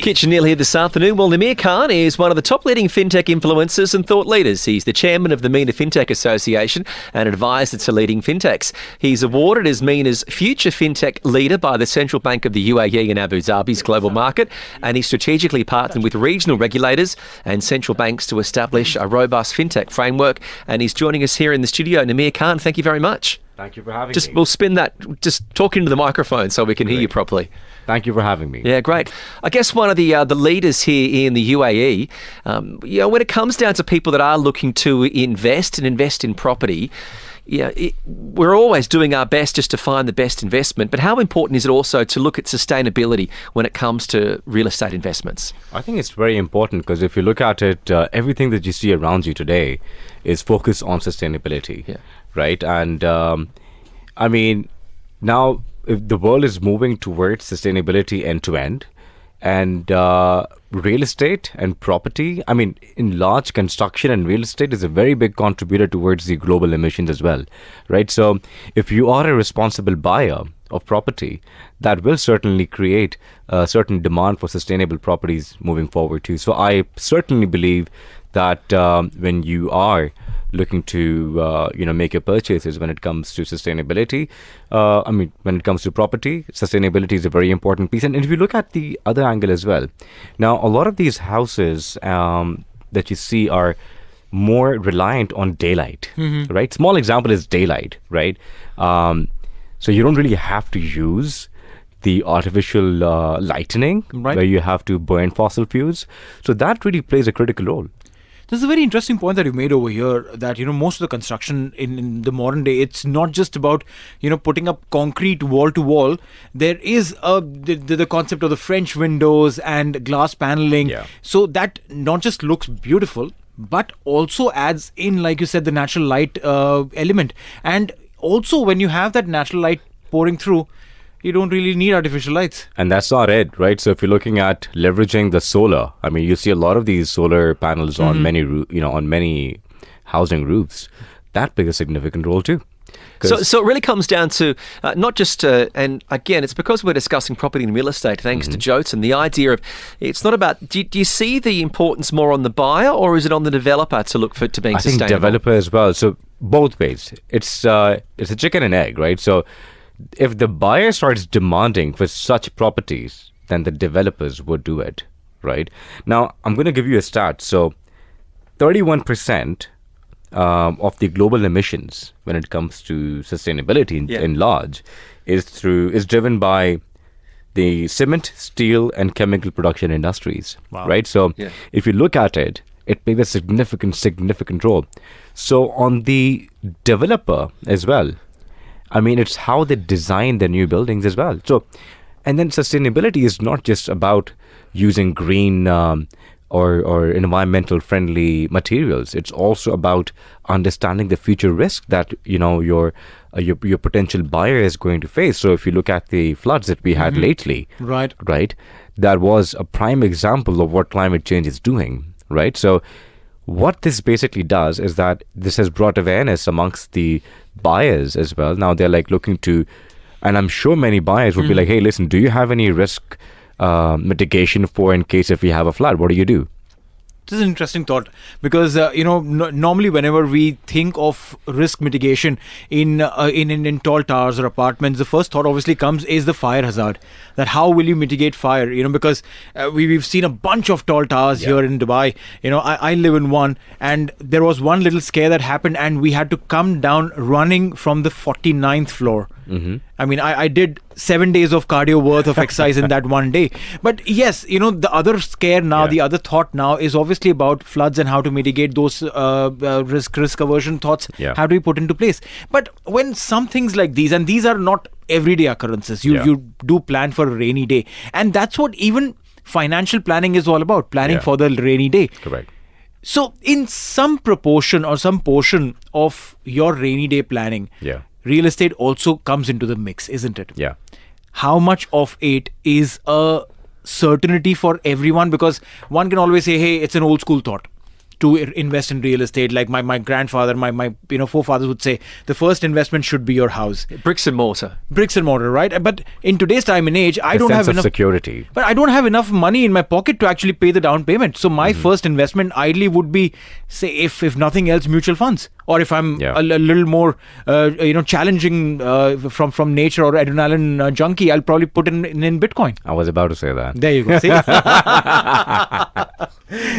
Kitch and Neeil here this afternoon. Well, MENA Khan is one of the top leading fintech influencers and thought leaders. He's the chairman of the MENA Fintech Association and advisor to leading fintechs. He's awarded as MENA's future fintech leader by the Central Bank of the UAE and Abu Dhabi's global market, and he's strategically partnered with regional regulators and central banks to establish a robust fintech framework. And he's joining us here in the studio. MENA Khan, thank you very much. Thank you for having me. We'll spin that, just talk into the microphone so we can hear you properly. Thank you for having me. Yeah, great. I guess one of the leaders here in the UAE, when it comes down to people that are looking to invest in property, we're always doing our best just to find the best investment. But how important is it also to look at sustainability when it comes to real estate investments? I think it's very important because if you look at it, everything that you see around you today is focused on sustainability, right? And I mean, now if the world is moving towards sustainability end to end, and real estate and property, I mean, in large construction and real estate is a very big contributor towards the global emissions as well, right? So if you are a responsible buyer of property, that will certainly create a certain demand for sustainable properties moving forward too. So I certainly believe that when you are looking to make your purchases when it comes to sustainability, when it comes to property, sustainability is a very important piece. And if you look at the other angle as well, now a lot of these houses that you see are more reliant on daylight, right? Small example is daylight, right? So you don't really have to use the artificial lightening, where you have to burn fossil fuels. So that really plays a critical role. This is a very interesting point that you made over here, that, most of the construction in the modern day, it's not just about, putting up concrete wall to wall. There is the concept of the French windows and glass paneling. Yeah. So that not just looks beautiful, but also adds in, like you said, the natural light element. And also when you have that natural light pouring through, you don't really need artificial lights. And that's not it, right? So if you're looking at leveraging the solar, I mean, you see a lot of these solar panels on many housing roofs. That plays a significant role too. So it really comes down to not just, and again, it's because we're discussing property and real estate, thanks to Jotun, the idea of, it's not about, do you see the importance more on the buyer or is it on the developer to look to being sustainable? I think developer as well. So both ways. It's a chicken and egg, right? So if the buyer starts demanding for such properties, then the developers would do it, right? Now, I'm going to give you a stat. So 31% of the global emissions when it comes to sustainability in large is driven by the cement, steel, and chemical production industries, right? So if you look at it, it plays a significant role. So on the developer as well, I mean, it's how they design their new buildings as well. So, and then sustainability is not just about using green or environmental friendly materials. It's also about understanding the future risk that your potential buyer is going to face. So if you look at the floods that we had lately, right, that was a prime example of what climate change is doing, right? So what this basically does is that this has brought awareness amongst the buyers as well. Now they're like looking to, and I'm sure many buyers would be like, hey, listen, do you have any risk mitigation for in case if we have a flood? What do you do? This is an interesting thought because, normally whenever we think of risk mitigation in tall towers or apartments, the first thought obviously comes is the fire hazard. That how will you mitigate fire? Because we've seen a bunch of tall towers here in Dubai. I live in one, and there was one little scare that happened and we had to come down running from the 49th floor. I mean, I did 7 days of cardio worth of exercise in that one day. But yes, the other scare now, the other thought now is obviously about floods and how to mitigate those risk aversion thoughts. How do we put into place? But when some things like these, and these are not everyday occurrences, you do plan for a rainy day. And that's what even financial planning is all about, planning for the rainy day. Correct. So in some proportion or some portion of your rainy day planning, real estate also comes into the mix, isn't it? Yeah. How much of it is a certainty for everyone? Because one can always say, hey, it's an old school thought. to invest in real estate. Like my grandfather, my forefathers would say, the first investment should be your house. Bricks and mortar. Bricks and mortar, right? But in today's time and age, I The don't sense have of enough security. But I don't have enough money in my pocket to actually pay the down payment. So my first investment ideally would be, say, if nothing else, mutual funds. Or if I'm a little more, challenging from nature or adrenaline junkie, I'll probably put in Bitcoin. I was about to say that. There you go. See?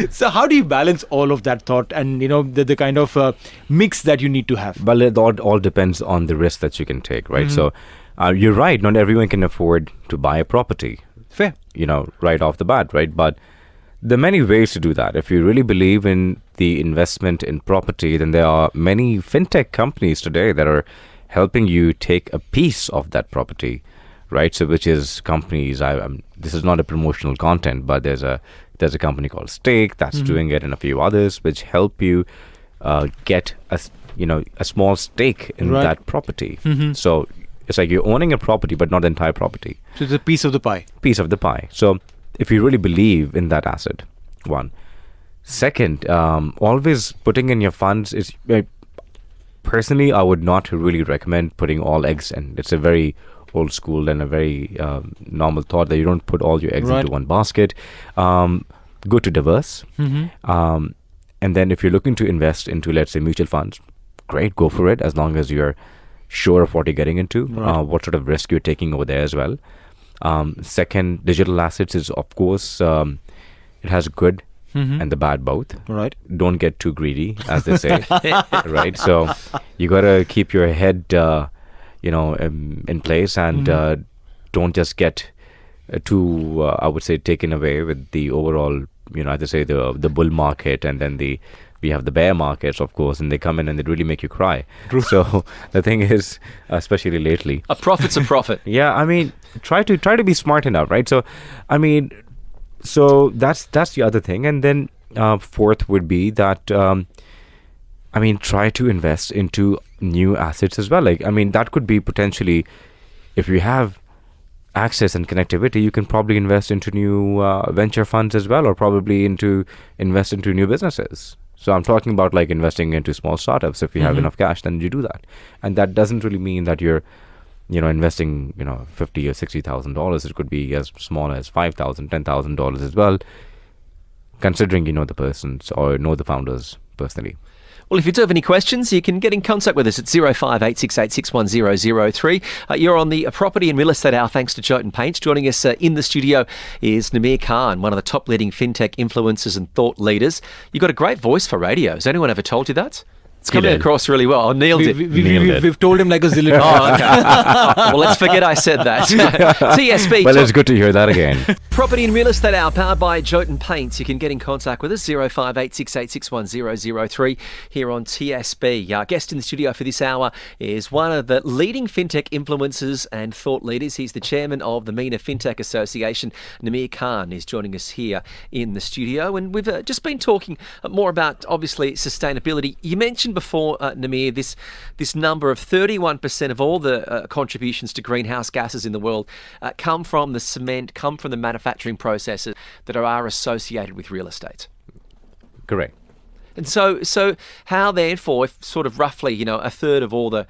So how do you balance all of that thought and the kind of mix that you need to have? Well, it all depends on the risk that you can take, right? So you're right. Not everyone can afford to buy a property. Fair. Right off the bat, right? But there are many ways to do that. If you really believe in the investment in property, then there are many fintech companies today that are helping you take a piece of that property, right? So which is companies, this is not a promotional content, but there's a company called Stake that's doing it, and a few others which help you get a small stake in that property. So it's like you're owning a property, but not the entire property. So it's a piece of the pie. Piece of the pie. So if you really believe in that asset, one. Second, always putting in your funds is, personally, I would not really recommend putting all eggs in. It's a very old school and a very normal thought that you don't put all your eggs into one basket. Go to diverse. And then if you're looking to invest into, let's say, mutual funds, great, go for it, as long as you're sure of what you're getting into, what sort of risk you're taking over there as well. Second, digital assets is, of course, it has good and the bad both. Right. Don't get too greedy, as they say. Right. So you got to keep your head, in place, and don't just get too, I would say, taken away with the overall, as they say, the bull market, and then we have the bear markets, of course, and they come in and they really make you cry. So the thing is, especially lately, A profit's a profit. yeah, I mean, try to be smart enough, right? So, I mean, that's the other thing, and then fourth would be that, try to invest into new assets as well. Like, that could be potentially, if you have access and connectivity, you can probably invest into new venture funds as well, or probably invest into new businesses. So I'm talking about like investing into small startups. If you have enough cash, then you do that. And that doesn't really mean that you're, investing, $50,000 or $60,000. It could be as small as $5,000, $10,000 as well, considering you know the persons or know the founders personally. Well, if you do have any questions, you can get in contact with us at 0586861003. You're on the Property and Real Estate Hour thanks to Jotun Paints. Joining us in the studio is Namir Khan, one of the top leading fintech influencers and thought leaders. You've got a great voice for radio. Has anyone ever told you that? It's coming across really well. I nailed it. We've told him like a zillion. Oh, okay. Well, let's forget I said that. TSB. Well, it's good to hear that again. Property and Real Estate Hour powered by Jotun Paints. You can get in contact with us, 0586861003 here on TSB. Our guest in the studio for this hour is one of the leading fintech influencers and thought leaders. He's the chairman of the MENA Fintech Association. Namir Khan is joining us here in the studio. And we've just been talking more about, obviously, sustainability. You mentioned before, Namir, this number of 31% of all the contributions to greenhouse gases in the world come from the cement, come from the manufacturing processes that are associated with real estate. Correct. And so how therefore, if sort of roughly, a third of all the,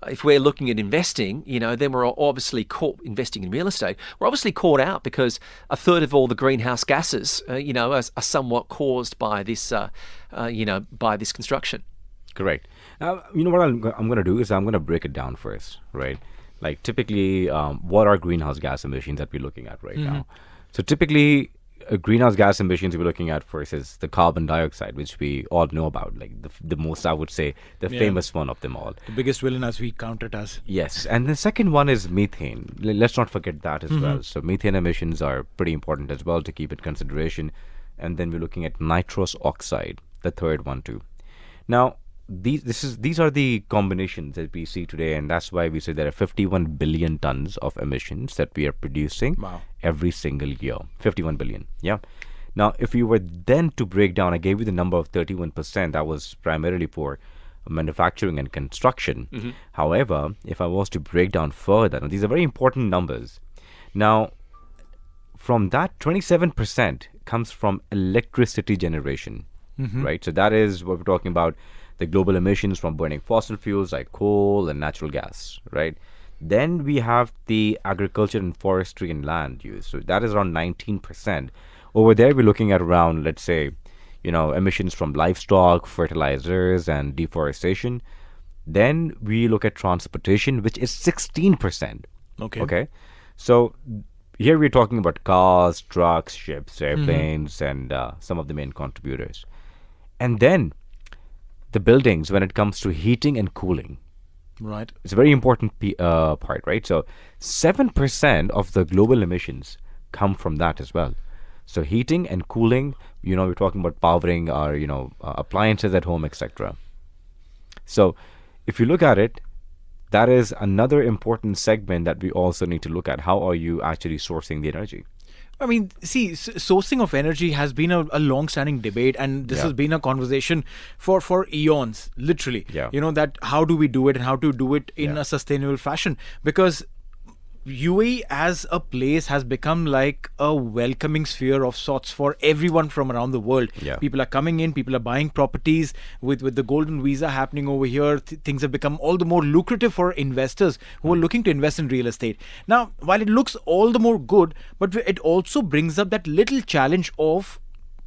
if we're looking at investing, then we're obviously caught investing in real estate. We're obviously caught out because a third of all the greenhouse gases, are somewhat caused by this, by this construction. Correct. Now, what I'm going to do is I'm going to break it down first, right? Like typically, what are greenhouse gas emissions that we're looking at right now? So typically, greenhouse gas emissions we're looking at first is the carbon dioxide, which we all know about, like the most, I would say, the famous one of them all. The biggest villain, as we count it as. Yes. And the second one is methane. Let's not forget that as well. So methane emissions are pretty important as well to keep in consideration. And then we're looking at nitrous oxide, the third one too. Now, these are the combinations that we see today, and that's why we say there are 51 billion tons of emissions that we are producing every single year. 51 billion. Yeah. Now, if you were then to break down, I gave you the number of 31%. That was primarily for manufacturing and construction. However, if I was to break down further, now these are very important numbers. Now, from that, 27% comes from electricity generation. right? So that is what we're talking about, the global emissions from burning fossil fuels like coal and natural gas, right? Then we have the agriculture and forestry and land use. So that is around 19%. Over there, we're looking at around, let's say, emissions from livestock, fertilizers, and deforestation. Then we look at transportation, which is 16%. Okay. Okay. So here we're talking about cars, trucks, ships, airplanes, and some of the main contributors. And then the buildings, when it comes to heating and cooling, Right. it's a very important part, right? So 7% of the global emissions come from that as well. So heating and cooling, we're talking about powering our, appliances at home, etc. So if you look at it, that is another important segment that we also need to look at. How are you actually sourcing the energy? I mean, see, sourcing of energy has been a long-standing debate, and this has been a conversation for eons, literally. Yeah. That how do we do it and how to do it in a sustainable fashion? Because UAE as a place has become like a welcoming sphere of sorts for everyone from around the world. Yeah. People are coming in, people are buying properties. With the golden visa happening over here, things have become all the more lucrative for investors who are looking to invest in real estate. Now, while it looks all the more good, but it also brings up that little challenge of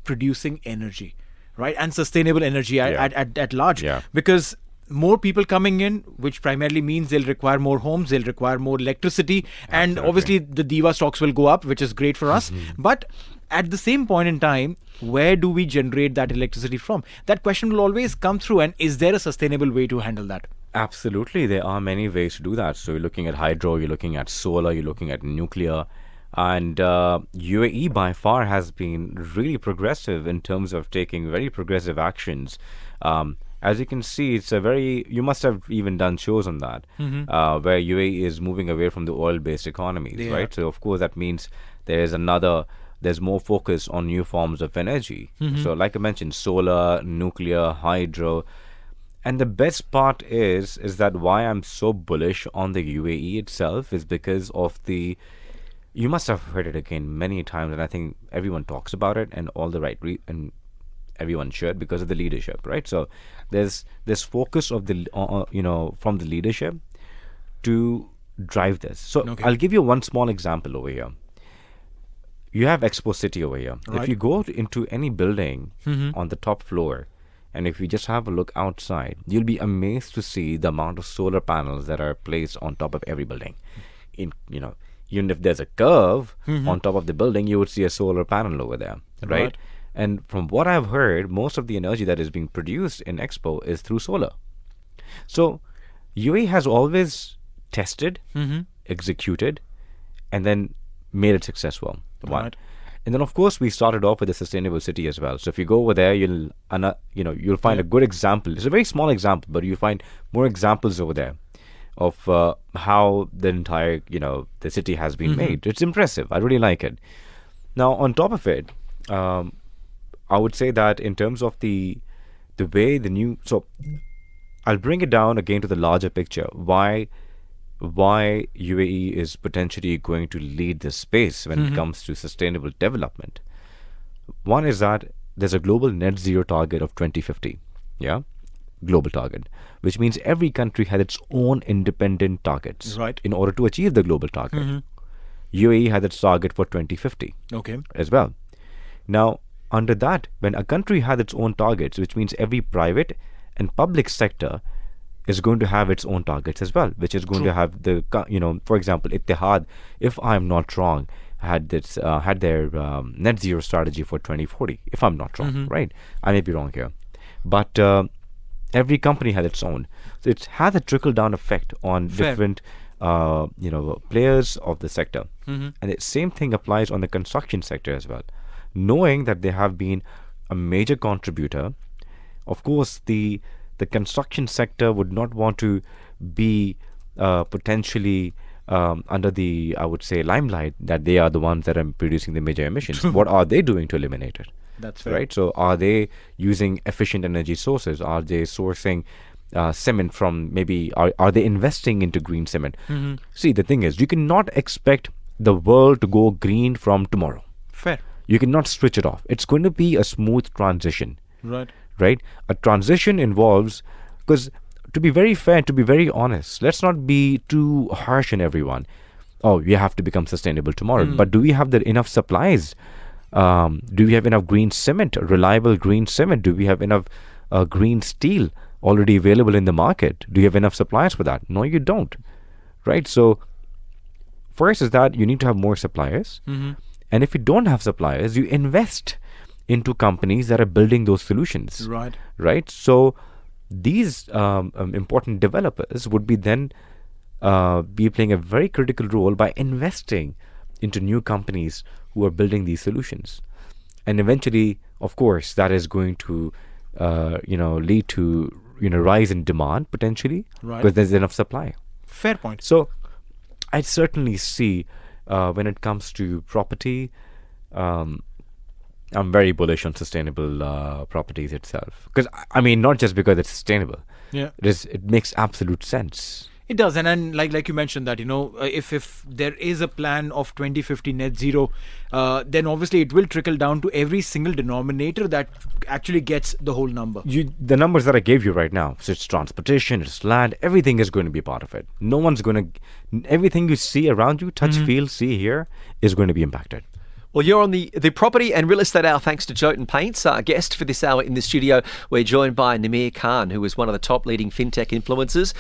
producing energy, right? And sustainable energy at large. Yeah. Because more people coming in, which primarily means they'll require more homes, they'll require more electricity, and obviously the diva stocks will go up, which is great for us. But at the same point in time, where do we generate that electricity from? That question will always come through, and is there a sustainable way to handle that? Absolutely, there are many ways to do that. So you're looking at hydro, you're looking at solar, you're looking at nuclear, and UAE by far has been really progressive in terms of taking very progressive actions. As you can see, it's you must have even done shows on that, where UAE is moving away from the oil-based economies, right? So of course that means there's more focus on new forms of energy. So like I mentioned, solar, nuclear, hydro. And the best part is that why I'm so bullish on the UAE itself is because of you must have heard it again many times, and I think everyone talks about it, and all the right and everyone should, because of the leadership, right? So there's this focus of the from the leadership to drive this. So I'll give you one small example over here. You have Expo City over here. Right. If you go into any building on the top floor, and if you just have a look outside, you'll be amazed to see the amount of solar panels that are placed on top of every building. Even if there's a curve on top of the building, you would see a solar panel over there, right? And from what I've heard, most of the energy that is being produced in Expo is through solar. So UAE has always tested, executed, and then made it successful. Right. And then of course we started off with a sustainable city as well. So if you go over there, you'll find a good example. It's a very small example, but you find more examples over there of how the entire the city has been made. It's impressive. I really like it. Now on top of it, I would say that in terms of the way so I'll bring it down again to the larger picture. Why UAE is potentially going to lead this space when it comes to sustainable development. One is that there's a global net zero target of 2050. Yeah, global target, which means every country has its own independent targets, right, in order to achieve the global target. UAE has its target for 2050 as well. Now under that, when a country has its own targets, which means every private and public sector is going to have its own targets as well, which is going to have for example, Ittihad, if I'm not wrong, had their net zero strategy for 2040, if I'm not wrong, right? I may be wrong here, but every company has its own. So it has a trickle-down effect on different players of the sector. And the same thing applies on the construction sector as well. Knowing that they have been a major contributor, of course, the construction sector would not want to be potentially under the, I would say, limelight that they are the ones that are producing the major emissions. What are they doing to eliminate it? That's fair. Right. So are they using efficient energy sources? Are they sourcing cement from are they investing into green cement? See, the thing is, you cannot expect the world to go green from tomorrow. Fair. You cannot switch it off. It's going to be a smooth transition. Right. Right? A transition involves, because to be very fair and to be very honest, let's not be too harsh on everyone. Oh, we have to become sustainable tomorrow. But do we have the enough supplies? Do we have enough green cement, reliable green cement? Do we have enough green steel already available in the market? Do you have enough suppliers for that? No, you don't. Right? So first is that you need to have more suppliers. And if you don't have suppliers, you invest into companies that are building those solutions. Right. Right? So these important developers would be then be playing a very critical role by investing into new companies who are building these solutions. And eventually, of course, that is going to lead to rise in demand potentially, Right. because there's enough supply. Fair point. So I certainly see when it comes to property, I'm very bullish on sustainable properties itself. Because I mean, not just because it's sustainable. Yeah. It makes absolute sense. It does, and like you mentioned that if there is a plan of 2050 net zero, then obviously it will trickle down to every single denominator that actually gets the whole number. The numbers that I gave you right now, so it's transportation, it's land, everything is going to be a part of it. No one's going to, everything you see around you, touch, feel, see, hear, is going to be impacted. Well, you're on the Property and Real Estate Hour thanks to Jotun Paints. Our guest for this hour in the studio, we're joined by Nameer Khan, who is one of the top leading fintech influencers.